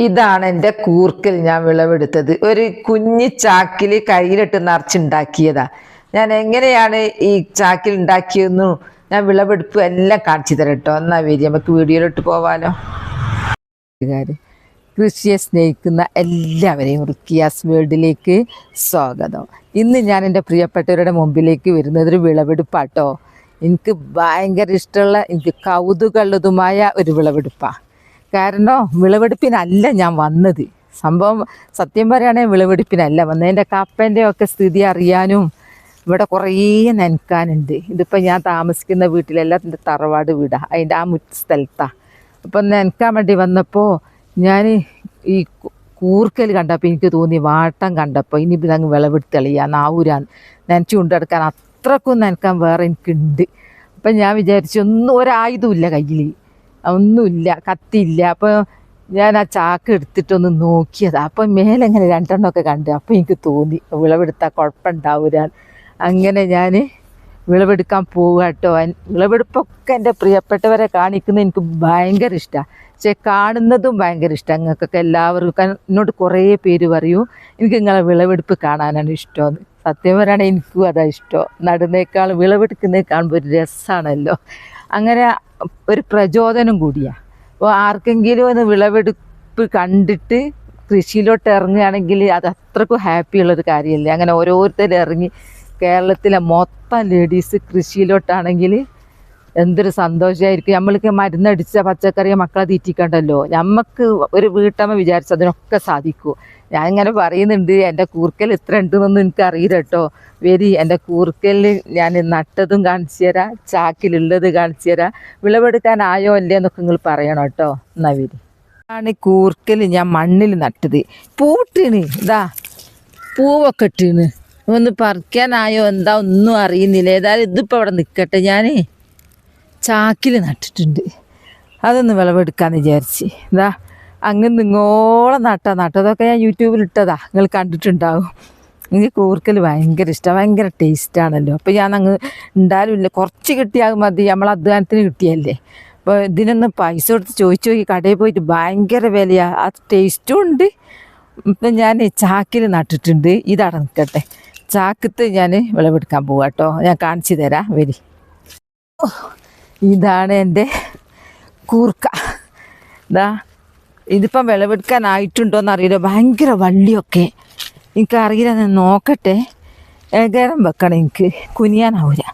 ഇതാണ് എൻ്റെ കൂർക്കൽ ഞാൻ വിളവെടുത്തത്. ഒരു കുഞ്ഞി ചാക്കിൽ കയ്യിലിട്ട് നിറച്ചുണ്ടാക്കിയതാ. ഞാൻ എങ്ങനെയാണ് ഈ ചാക്കിൽ ഉണ്ടാക്കിയെന്നു ഞാൻ വിളവെടുപ്പ് എല്ലാം കാണിച്ചു തരാം കേട്ടോ. എന്നാ വരി നമുക്ക് വീഡിയോയിലിട്ട് പോവാലോ. കൃഷിയെ സ്നേഹിക്കുന്ന എല്ലാവരെയും റുക്കിയാസ് വേൾഡിലേക്ക് സ്വാഗതം. ഇന്ന് ഞാൻ എൻ്റെ പ്രിയപ്പെട്ടവരുടെ മുമ്പിലേക്ക് വരുന്നത് ഒരു വിളവെടുപ്പാട്ടോ. എനിക്ക് ഭയങ്കര ഇഷ്ടമുള്ള, എനിക്ക് കൗതുകമുള്ളതുമായ ഒരു വിളവെടുപ്പാണ്. കാരണം വിളവെടുപ്പിനല്ല ഞാൻ വന്നത്. സംഭവം സത്യം പറയുകയാണെങ്കിൽ വിളവെടുപ്പിനല്ല വന്നത്. എൻ്റെ കപ്പേൻ്റെ ഒക്കെ സ്ഥിതി അറിയാനും ഇവിടെ കുറേ നനക്കാനുണ്ട്. ഇതിപ്പോൾ ഞാൻ താമസിക്കുന്ന വീട്ടിലെല്ലാം എൻ്റെ തറവാട് വീടാണ്, അതിൻ്റെ ആ സ്ഥലത്താണ്. അപ്പം നനക്കാൻ വേണ്ടി വന്നപ്പോൾ ഞാൻ ഈ കൂർക്കൽ കണ്ടപ്പോൾ എനിക്ക് തോന്നി, വാട്ടം കണ്ടപ്പോൾ ഇനിയിപ്പോൾ അങ്ങ് വിളവെടുത്ത് കളിയാൻ ആവൂരാൻ നനച്ചു കൊണ്ടെടുക്കാൻ അത്രക്കും നനക്കാൻ വേറെ എനിക്കുണ്ട്. അപ്പം ഞാൻ വിചാരിച്ചു ഒരായുധമില്ല കയ്യിൽ, ഒന്നുമില്ല, കത്തിയില്ല. അപ്പോൾ ഞാൻ ആ ചാക്ക് എടുത്തിട്ടൊന്ന് നോക്കിയതാണ്. അപ്പം മേലെ ഇങ്ങനെ രണ്ടെണ്ണമൊക്കെ കണ്ട്. അപ്പോൾ എനിക്ക് തോന്നി വിളവെടുത്താൽ കുഴപ്പമുണ്ടാവൂരാൻ. അങ്ങനെ ഞാൻ വിളവെടുക്കാൻ പോവുക കേട്ടോ. വിളവെടുപ്പൊക്കെ എൻ്റെ പ്രിയപ്പെട്ടവരെ കാണിക്കുന്നത് എനിക്ക് ഭയങ്കര ഇഷ്ടമാണ്. പക്ഷേ കാണുന്നതും ഭയങ്കര ഇഷ്ടമാണ്. നിങ്ങൾക്കൊക്കെ എല്ലാവർക്കും എന്നോട് കുറേ പേര് പറയൂ എനിക്ക് നിങ്ങളെ വിളവെടുപ്പ് കാണാനാണ് ഇഷ്ടമെന്ന്. സത്യം പറയുകയാണെങ്കിൽ എനിക്കും അതാണ് ഇഷ്ടം. നടുന്നേക്കാൾ വിളവെടുക്കുന്നത് കാണുമ്പോൾ ഒരു രസമാണല്ലോ. അങ്ങനെ ഒരു പ്രചോദനം കൂടിയാണ്. അപ്പോൾ ആർക്കെങ്കിലും ഒന്ന് വിളവെടുപ്പ് കണ്ടിട്ട് കൃഷിയിലോട്ട് ഇറങ്ങുകയാണെങ്കിൽ അത് അത്രക്കും ഹാപ്പിയുള്ളൊരു കാര്യമല്ലേ. അങ്ങനെ ഓരോരുത്തരും ഇറങ്ങി കേരളത്തിലെ മൊത്തം ലേഡീസ് കൃഷിയിലോട്ടാണെങ്കിൽ എന്തൊരു സന്തോഷമായിരിക്കും. നമ്മൾക്ക് മരുന്നടിച്ച പച്ചക്കറിയെ മക്കളെ തീറ്റിക്കണ്ടല്ലോ. നമുക്ക് ഒരു വീട്ടമ്മ വിചാരിച്ച അതിനൊക്കെ സാധിക്കൂ. ഞാൻ ഇങ്ങനെ പറയുന്നുണ്ട്, എൻ്റെ കൂർക്കൽ എത്ര ഉണ്ടെന്നൊന്നും എനിക്ക് അറിയില്ല കേട്ടോ. വരി, എൻ്റെ കൂർക്കലിൽ ഞാൻ നട്ടതും കാണിച്ചു തരാം, ചാക്കിലുള്ളത് കാണിച്ചു തരാം. വിളവെടുക്കാനായോ അല്ലേ എന്നൊക്കെ നിങ്ങൾ പറയണം കേട്ടോ. എന്നാ വരി. ആണ് കൂർക്കൽ ഞാൻ മണ്ണിൽ നട്ടത്. പൂട്ടിണ്, ഇതാ പൂവൊക്കെ ഇട്ടിണ്. ഒന്ന് പറിക്കാനായോ എന്താ ഒന്നും അറിയുന്നില്ല. ഏതായാലും ഇതിപ്പോൾ അവിടെ നിൽക്കട്ടെ. ഞാൻ ചാക്കിൽ നട്ടിട്ടുണ്ട്. അതൊന്ന് വിളവെടുക്കാമെന്ന് വിചാരിച്ച്. ഇതാ അങ്ങ് നിങ്ങോളം നട്ടതൊക്കെ ഞാൻ യൂട്യൂബിൽ ഇട്ടതാ, നിങ്ങൾ കണ്ടിട്ടുണ്ടാവും. എനിക്ക് കൂർക്കൽ ഭയങ്കര ഇഷ്ടമാണ്, ഭയങ്കര ടേസ്റ്റാണല്ലോ. അപ്പോൾ ഞാൻ അങ്ങ് ഉണ്ടാലും ഇല്ല, കുറച്ച് കിട്ടിയാൽ മതി, നമ്മൾ അധ്വാനത്തിന് കിട്ടിയല്ലേ. അപ്പോൾ ഇതിനൊന്ന് പൈസ കൊടുത്ത് ചോദിച്ചു നോക്കി കടയിൽ പോയിട്ട് ഭയങ്കര വിലയാണ്. ആ ടേസ്റ്റും ഉണ്ട്. ഇപ്പം ഞാൻ ചാക്കിൽ നട്ടിട്ടുണ്ട്. ഇതവിടെ നിൽക്കട്ടെ. ചാക്കത്ത് ഞാൻ വിളവെടുക്കാൻ പോവാം കേട്ടോ. ഞാൻ കാണിച്ചു തരാം, വരി. ഇതാണ് എൻ്റെ കൂർക്ക. ഇതാ ഇതിപ്പം വിളവെടുക്കാനായിട്ടുണ്ടോയെന്ന് അറിയില്ല. ഭയങ്കര വള്ളിയൊക്കെ എനിക്കറിയില്ല. ഞാൻ നോക്കട്ടെ. ഏകരം വെക്കണം, എനിക്ക് കുനിയാനാവൂല,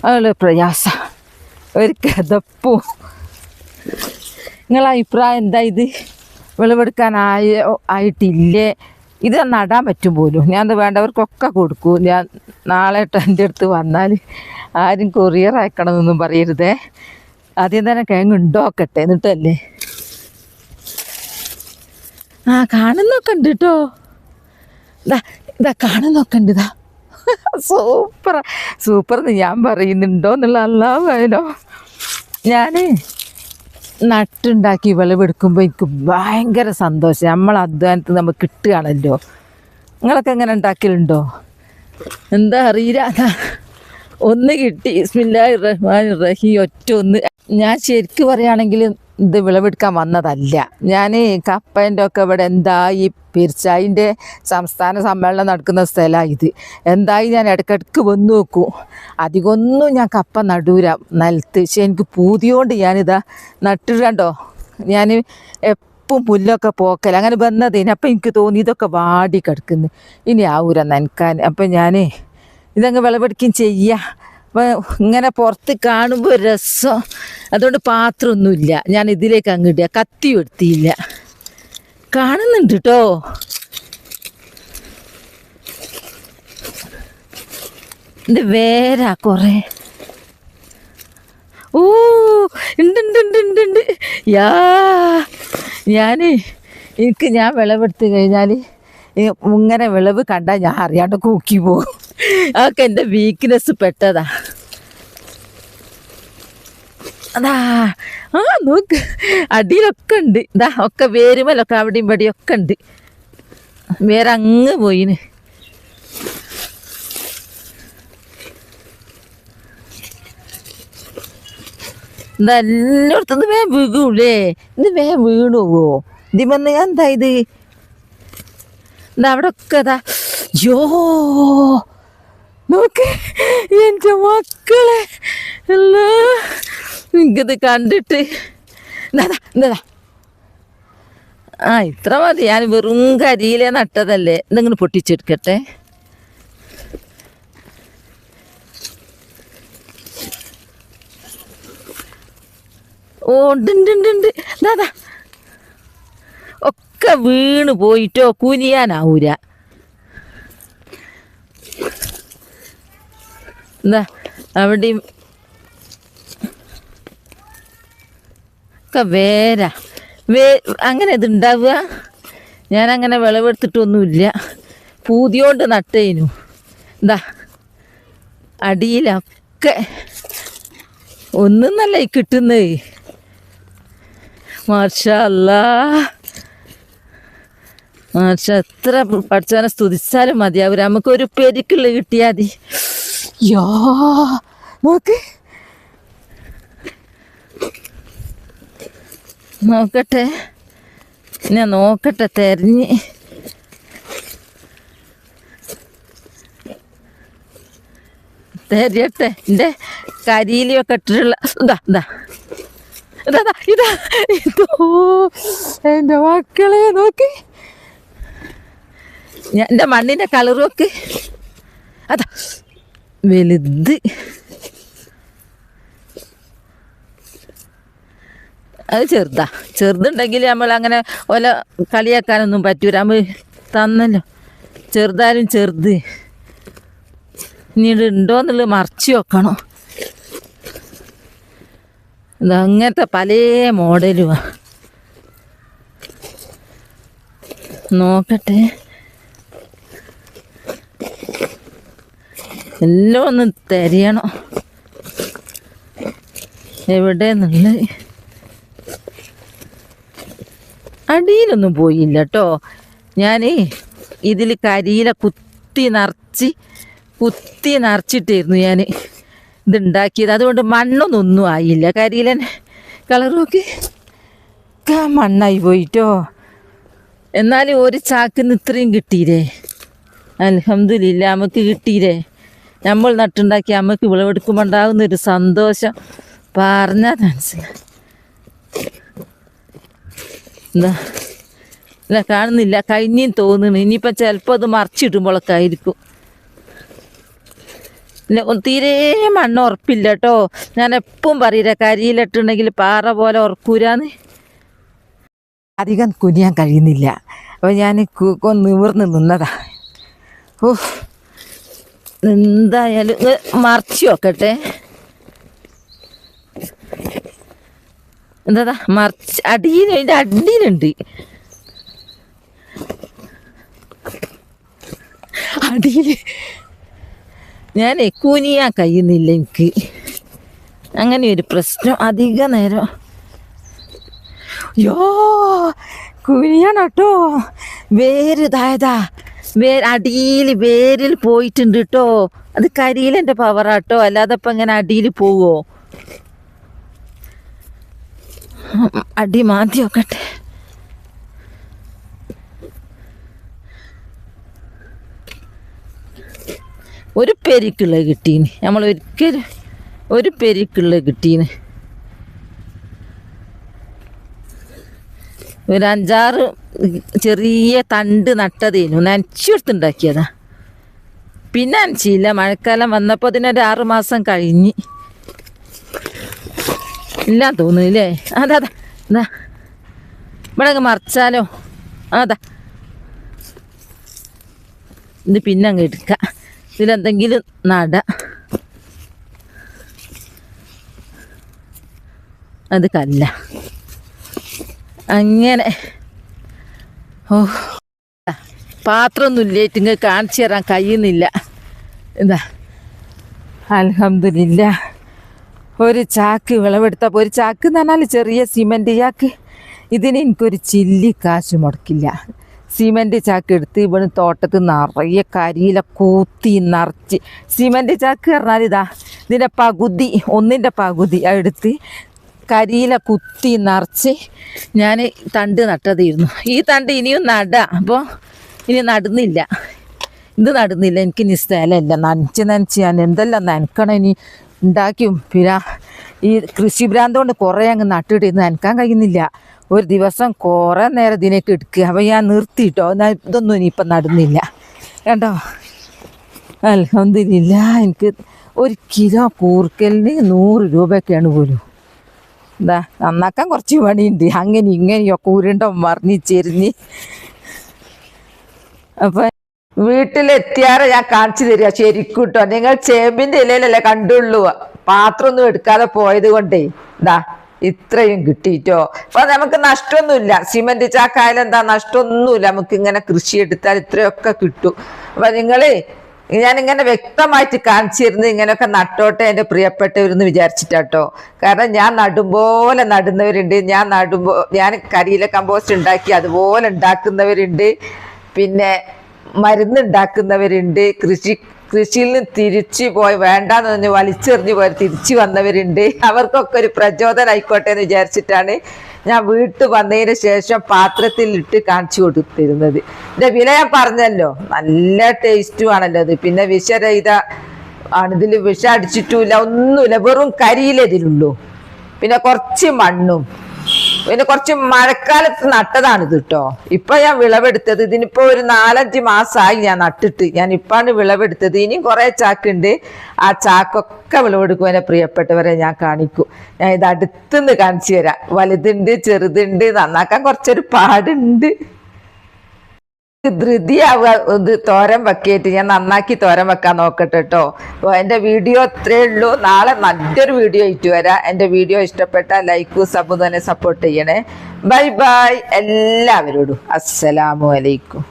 അതുള്ള പ്രയാസം. ഒരു കഥപ്പൂ. നിങ്ങളെ അഭിപ്രായം എന്താ? ഇത് ആയിട്ടില്ലേ? ഇത് നടാൻ പറ്റും പോലും. ഞാനത് വേണ്ടവർക്കൊക്കെ കൊടുക്കൂ. ഞാൻ നാളെ എൻ്റെ അടുത്ത് വന്നാൽ ആരും കൊറിയർ അയക്കണമെന്നൊന്നും പറയരുതേ. ആദ്യം തന്നെ കിഴങ്ങ് ഉണ്ടോക്കട്ടെ, എന്നിട്ടല്ലേ. ആ കാണുന്നൊക്കെ ഉണ്ട് കേട്ടോ. ഇതാ കാണുന്നൊക്കെ ഉണ്ട്. ഇതാ സൂപ്പർന്ന് ഞാൻ പറയുന്നുണ്ടോ എന്നുള്ള അല്ലാവായാലോ. ഞാൻ നട്ടുണ്ടാക്കി വിളവെടുക്കുമ്പോൾ എനിക്ക് ഭയങ്കര സന്തോഷം. നമ്മളെ അധ്വാനത്തിൽ നമുക്ക് കിട്ടുകയാണല്ലോ. നിങ്ങളൊക്കെ എങ്ങനെ ഉണ്ടാക്കലുണ്ടോ എന്താ അറിയില്ല. ഒന്ന് കിട്ടി. ബിസ്മില്ലാഹിർ റഹ്മാനിർ റഹീം. ഒറ്റ ഒന്ന്. ഞാൻ ശരിക്കും പറയുകയാണെങ്കിൽ ഇത് വിളവെടുക്കാൻ വന്നതല്ല. ഞാൻ കപ്പേൻ്റെ ഒക്കെ ഇവിടെ എന്തായി പെരിച്ചായിൻ്റെ സംസ്ഥാന സമ്മേളനം നടക്കുന്ന സ്ഥലമാണ് ഇത്. എന്തായി ഞാൻ ഇടയ്ക്കിടയ്ക്ക് വന്ന് നോക്കും. അധികമൊന്നും ഞാൻ കപ്പ നടൂര നിലത്ത്. പക്ഷെ എനിക്ക് പൂതിയോണ്ട് ഞാനിതാ നട്ടിടണ്ടോ. ഞാൻ എപ്പം പുല്ലൊക്കെ പോക്കല അങ്ങനെ വന്നതേന്. അപ്പം എനിക്ക് തോന്നി ഇതൊക്കെ വാടി കിടക്കുന്നു, ഇനി ആവൂര നനക്കാൻ. അപ്പം ഞാൻ ഇതങ്ങ് വിളവെടുക്കുകയും ചെയ്യുക. അപ്പോൾ ഇങ്ങനെ പുറത്ത് കാണുമ്പോൾ രസം. അതുകൊണ്ട് പാത്രമൊന്നുമില്ല, ഞാൻ ഇതിലേക്ക് അങ്ങ് ഇടുക. കത്തി എടുത്തില്ല. കാണുന്നുണ്ട് കേട്ടോ. എൻ്റെ വേരാ കുറേ. ഓ ഉണ്ട്. യാ ഞാൻ വിളവെടുത്ത് കഴിഞ്ഞാൽ ഇങ്ങനെ വിളവ് കണ്ടാൽ ഞാൻ അറിയാണ്ട് കൂക്കി പോകും. അതൊക്കെ എൻ്റെ വീക്ക്നെസ് പെട്ടതാ. അതാ നോക്ക്, അടിയിലൊക്കെ ഉണ്ട്. ഇതാ ഒക്കെ വേരുമലൊക്കെ അവിടെയും ഇവിടെയൊക്കെ ഉണ്ട്. വേറെ അങ്ങ് പോയിന്. ഇതെല്ലായിടത്തുനിന്ന് വീഴൂലേ. ഇത് വീണു പോവോ? ഇതിമെന്ന് എന്താ ഇത്? എന്താ അവിടെ ഒക്കെ അതാ. യോ നോക്ക് എൻ്റെ മക്കളെ എല്ലാ എനിക്കിത് കണ്ടിട്ട് എന്താ ആ ഇത്ര മതി. ഞാൻ വെറും കരിയിലെ നട്ടതല്ലേ. എന്തെങ്കിലും പൊട്ടിച്ചെടുക്കട്ടെ. ഓ ഉണ്ട് ദാ ഒക്കെ വീണ് പോയിട്ടോ കുനിയാനാവൂല. എന്താ അവിടെയും ഒക്കെ അങ്ങനെ ഇതുണ്ടാവുക. ഞാനങ്ങനെ വിളവെടുത്തിട്ടൊന്നുമില്ല, പൂതിയോണ്ട് നട്ടേനു. എന്താ അടിയിലൊക്കെ ഒന്നും നല്ല കിട്ടുന്നത്. മാഷാ അല്ലാ, മാഷാ. എത്ര പഠിച്ചവനെ സ്തുതിച്ചാലും മതിയാവൂല. നമുക്കൊരു പെരിക്കുള്ള കിട്ടിയാൽ മതി. യോ നോക്ക്, നോക്കട്ടെ, ഞാൻ നോക്കട്ടെ, തെരഞ്ഞ് തെരയട്ടെ. എൻ്റെ കരിയിലൊക്കെ ഇട്ടിട്ടുള്ള ഇതാ ഇതോ എൻ്റെ മക്കളെ നോക്കി. ഞാൻ എൻ്റെ മണ്ണിൻ്റെ കളർ നോക്ക്. അതാ വലുത്. അത് ചെറുതുണ്ടെങ്കിൽ നമ്മൾ അങ്ങനെ ഓല കളിയാക്കാനൊന്നും പറ്റൂല. നമ്മൾ തന്നല്ലോ, ചെറുതായാലും ചെറുത്. ഇനി ഉണ്ടോയെന്നുള്ളത് മറിച്ച് വെക്കണം. അങ്ങനത്തെ പല മോഡലുമാണ്. നോക്കട്ടെ, എല്ലാം ഒന്ന് തിരയണം എവിടെയെന്നുള്ളത്. അടിയിലൊന്നും പോയില്ല കേട്ടോ. ഞാൻ ഇതിൽ കരിയില കുത്തി നിറച്ചിട്ടായിരുന്നു ഞാൻ ഇതുണ്ടാക്കിയത്. അതുകൊണ്ട് മണ്ണൊന്നും ആയില്ല. കരിയിലൻ കളർ നോക്കി മണ്ണായി പോയിട്ടോ. എന്നാലും ഒരു ചാക്കിന് ഇത്രയും കിട്ടിയില്ലേ. അൽഹംദുലില്ലാ, നമുക്ക് കിട്ടിയില്ലേ. നമ്മൾ നട്ടുണ്ടാക്കി നമുക്ക് വിളവെടുക്കുമ്പോൾ ഉണ്ടാകുന്നൊരു സന്തോഷം പറഞ്ഞാൽ മനസ്സിലായി. എന്താ ഇല്ല, കാണുന്നില്ല, കഴിഞ്ഞും തോന്നുന്നു. ഇനിയിപ്പം ചിലപ്പോൾ അത് മറിച്ചിടുമ്പോഴൊക്കെ ആയിരിക്കും. ഇല്ല, തീരെ മണ്ണ് ഉറപ്പില്ല കേട്ടോ. ഞാൻ എപ്പം പറയില്ല, കരിയിലിട്ടുണ്ടെങ്കിൽ പാറ പോലെ ഉറക്കൂരാന്ന്. അധികം കുനിയാൻ കഴിയുന്നില്ല. അപ്പോൾ ഞാൻ നിവർന്ന് നിന്നതാ. ഓ എന്തായാലും മറിച്ച് നോക്കട്ടെ. എന്താ മറിച്ച് അതിൻ്റെ അടിയിലുണ്ട്. അടിയിൽ ഞാൻ കുനിയാൻ കഴിയുന്നില്ല. എനിക്ക് അങ്ങനെ ഒരു പ്രശ്നം. അധിക നേരം യോ കുനിയണം കേട്ടോ. വേരിതായതാ, അടിയിൽ വേരിൽ പോയിട്ടുണ്ട് കേട്ടോ. അത് കരിയിലെൻ്റെ പവറാട്ടോ, അല്ലാതെ ഇപ്പം ഇങ്ങനെ അടിയിൽ പോവോ. അടി മാറ്റി നോക്കട്ടെ. ഒരു പെരിക്കുള്ള കിട്ടീന്. നമ്മൾ ഒരിക്കലും ഒരു പെരിക്കുള്ള കിട്ടീന്. ഒരു 5-6 ചെറിയ തണ്ട് നട്ടതേനു, നനച്ചെടുത്തുണ്ടാക്കിയതാ. പിന്നെ നനച്ചില്ല. മഴക്കാലം വന്നപ്പോൾ അതിനൊരു 6 മാസം കഴിഞ്ഞ് ഇല്ല തോന്നുന്നില്ലേ. അതാ എന്താ ഇവിടെ അങ്ങ് മറിച്ചാലോ. അതാ ഇത് പിന്നെ അങ്ങ് എടുക്കാം. ഇതിലെന്തെങ്കിലും നട. അത് കല്ല അങ്ങനെ. ഓ പാത്രമൊന്നും ഇല്ലേറ്റ് ഇങ്ങനെ കാണിച്ചു തരാൻ കഴിയുന്നില്ല. എന്താ അൽഹംദുലില്ലാ, ഒരു ചാക്ക് വിളവെടുത്തപ്പോൾ, ഒരു ചാക്ക് എന്ന് പറഞ്ഞാൽ ചെറിയ സിമൻറ്റ് ചാക്ക്. ഇതിന് എനിക്കൊരു ചില്ലി കാശ് മുടക്കില്ല. സിമൻറ്റ് ചാക്ക് എടുത്ത് ഇവിടെ തോട്ടത്തിൽ നിറയെ കരിയില കൂത്തി നിറച്ച്. സിമൻറ്റ് ചാക്ക് പറഞ്ഞാൽ ഇതിൻ്റെ പകുതി, ഒന്നിൻ്റെ പകുതി എടുത്ത് കരിയില കുത്തി നിറച്ച് ഞാൻ തണ്ട് നട്ടതായിരുന്നു. ഈ തണ്ട് ഇനിയും നടാം. അപ്പോൾ ഇനി നടുന്നില്ല, ഇത് നടുന്നില്ല. എനിക്ക് ഇനി സ്ഥലമില്ല. നനച്ച് ഞാൻ എന്തെല്ലാം നനക്കണം ഇനി ഉണ്ടാക്കിയും. പിന്നെ ഈ കൃഷിഭ്രാന്ത് കൊണ്ട് കുറേ അങ്ങ് നട്ടിട്ട് നനക്കാൻ കഴിയുന്നില്ല. ഒരു ദിവസം കുറേ നേരം ഇതിനേക്ക് എടുക്കുക. അപ്പോൾ ഞാൻ നിർത്തിയിട്ടോ, ഇതൊന്നും ഇനിയിപ്പം നടുന്നില്ല. കണ്ടോ, അൽഹംദുലില്ലാ. എനിക്ക് 1 കിലോ കൂർക്കലിന് 100 രൂപയൊക്കെയാണ് പോലും. എന്താ നന്നാക്കാൻ കുറച്ച് പണിയുണ്ട്. അങ്ങനെ ഇങ്ങനെയൊക്കെ ഉരുണ്ടോ മറിഞ്ഞ് ചെരിഞ്ഞ്. അപ്പം വീട്ടിലെത്തിയാറെ ഞാൻ കാണിച്ചു തരിക ശരിക്കും കേട്ടോ. നിങ്ങൾ ചേമ്പിൻ്റെ ഇലയിലല്ലേ കണ്ടുള്ളൂ, പാത്രമൊന്നും എടുക്കാതെ പോയത് കൊണ്ടേ എന്താ ഇത്രയും കിട്ടിയിട്ടോ. അപ്പൊ നമുക്ക് നഷ്ടമൊന്നുമില്ല. സിമന്റ് ചാക്കായാലും എന്താ നഷ്ടമൊന്നുമില്ല. നമുക്ക് ഇങ്ങനെ കൃഷി എടുത്താൽ ഇത്രയൊക്കെ കിട്ടും. അപ്പൊ നിങ്ങള് ഞാനിങ്ങനെ വ്യക്തമായിട്ട് കാണിച്ചിരുന്നു ഇങ്ങനെയൊക്കെ നട്ടോട്ടെ എൻ്റെ പ്രിയപ്പെട്ടവരെന്ന് വിചാരിച്ചിട്ടാട്ടോ. കാരണം ഞാൻ നടുമ്പോലെ നടുന്നവരുണ്ട്, ഞാൻ കരിയില കമ്പോസ്റ്റ് ഉണ്ടാക്കി അതുപോലെ ഉണ്ടാക്കുന്നവരുണ്ട്, പിന്നെ മരുന്നുണ്ടാക്കുന്നവരുണ്ട്, കൃഷിയിൽ നിന്ന് തിരിച്ചു പോയി വേണ്ടാന്ന് പറഞ്ഞ് വലിച്ചെറിഞ്ഞു പോയി തിരിച്ചു വന്നവരുണ്ട്. അവർക്കൊക്കെ ഒരു പ്രചോദനം ആയിക്കോട്ടെ എന്ന് വിചാരിച്ചിട്ടാണ് ഞാൻ വീട്ടിൽ വന്നതിന് ശേഷം പാത്രത്തിലിട്ട് കാണിച്ചു കൊടുത്തിരുന്നത്. ഇതിന്റെ വില ഞാൻ പറഞ്ഞല്ലോ, നല്ല ടേസ്റ്റും ആണല്ലോ ഇത്. പിന്നെ വിഷരഹിത ആണ്, ഇതിൽ വിഷം അടിച്ചിട്ടുമില്ല, ഒന്നുമില്ല, വെറും കരിയില ഇതിലുള്ളൂ. പിന്നെ കുറച്ച് മണ്ണും, പിന്നെ കുറച്ച് മഴക്കാലത്ത് നട്ടതാണിത് കേട്ടോ. ഇപ്പൊ ഞാൻ വിളവെടുത്തത്, ഇതിനിപ്പോ ഒരു 4-5 മാസമായി ഞാൻ നട്ടിട്ട്. ഞാൻ ഇപ്പാണ് വിളവെടുത്തത്. ഇനിയും കുറെ ചാക്കുണ്ട്. ആ ചാക്കൊക്കെ വിളവെടുക്കും എൻ്റെ പ്രിയപ്പെട്ടവരെ ഞാൻ കാണിക്കും. ഞാൻ ഇത് അടുത്തുനിന്ന് കാണിച്ചു തരാം. വലുതുണ്ട്, ചെറുതുണ്ട്, നന്നാക്കാൻ കുറച്ചൊരു പാടുണ്ട്. ധൃതിയാവുക ഇത് തോരൻ വെക്കിയിട്ട് ഞാൻ നന്നാക്കി തോരൻ വെക്കാൻ നോക്കട്ടെ കേട്ടോ. അപ്പോൾ എൻ്റെ വീഡിയോ ഇത്രയേ ഉള്ളൂ. നാളെ നല്ലൊരു വീഡിയോ ആയിട്ട് വരാം. എൻ്റെ വീഡിയോ ഇഷ്ടപ്പെട്ടാൽ ലൈക്കും സബും തന്നെ സപ്പോർട്ട് ചെയ്യണേ. ബൈ ബൈ എല്ലാവരോടും. അസ്സലാമു അലൈക്കും.